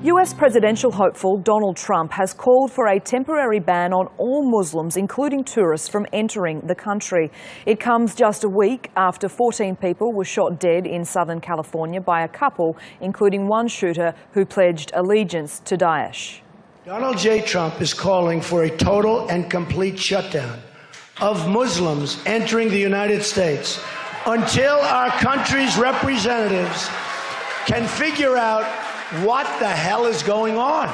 US presidential hopeful Donald Trump has called for a temporary ban on all Muslims, including tourists, from entering the country. It comes just a week after 14 people were shot dead in Southern California by a couple, including one shooter who pledged allegiance to Daesh. Donald J. Trump is calling for a total and complete shutdown of Muslims entering the United States until our country's representatives can figure out what the hell is going on.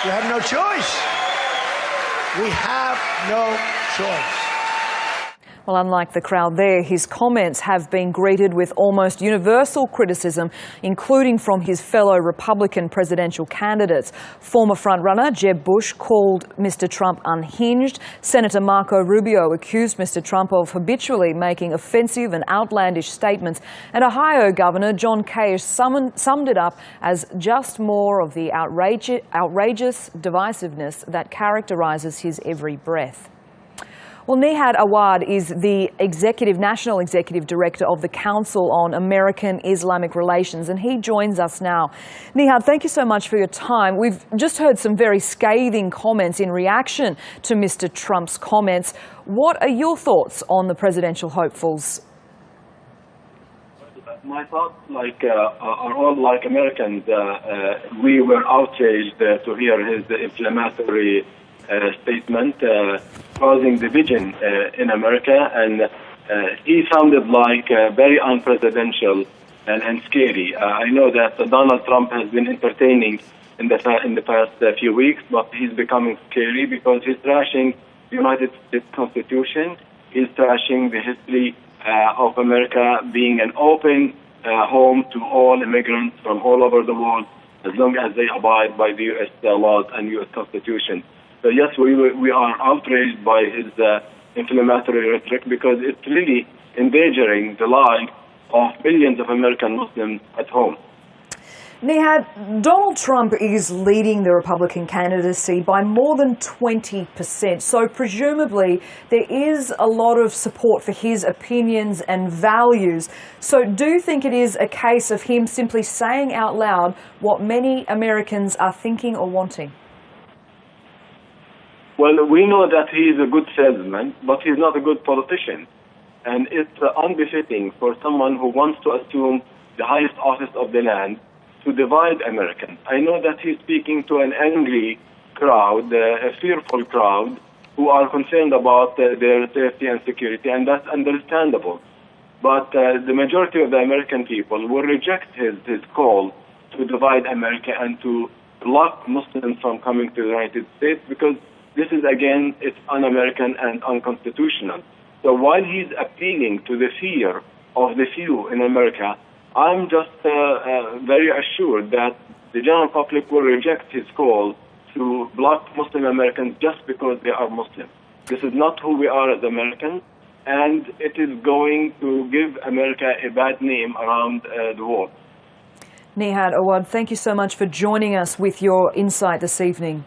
We have no choice. We have no choice. Well, unlike the crowd there, his comments have been greeted with almost universal criticism, including from his fellow Republican presidential candidates. Former frontrunner Jeb Bush called Mr. Trump unhinged. Senator Marco Rubio accused Mr. Trump of habitually making offensive and outlandish statements. And Ohio Governor John Kasich summed it up as just more of the outrageous divisiveness that characterises his every breath. Well, Nihad Awad is the National Executive Director of the Council on American Islamic Relations, and he joins us now. Nihad, thank you so much for your time. We've just heard some very scathing comments in reaction to Mr. Trump's comments. What are your thoughts on the presidential hopefuls? My thoughts are all like Americans. We were outraged to hear his inflammatory statement causing division in America, and he sounded like very unpresidential and scary. I know that Donald Trump has been entertaining in the past few weeks, but he's becoming scary because he's trashing the United States Constitution. He's trashing the history of America being an open home to all immigrants from all over the world, as long as they abide by the U.S. laws and U.S. Constitution. So yes, we are outraged by his inflammatory rhetoric because it's really endangering the lives of millions of American Muslims at home. Nihad, Donald Trump is leading the Republican candidacy by more than 20%, so presumably there is a lot of support for his opinions and values. So do you think it is a case of him simply saying out loud what many Americans are thinking or wanting? Well, we know that he is a good salesman, but he's not a good politician. And it's unbefitting for someone who wants to assume the highest office of the land to divide Americans. I know that he's speaking to an angry crowd, a fearful crowd, who are concerned about their safety and security, and that's understandable. But the majority of the American people will reject his call to divide America and to block Muslims from coming to the United States, because this is, again, it's un-American and unconstitutional. So while he's appealing to the fear of the few in America, I'm just very assured that the general public will reject his call to block Muslim Americans just because they are Muslim. This is not who we are as Americans, and it is going to give America a bad name around the world. Nihad Awad, thank you so much for joining us with your insight this evening.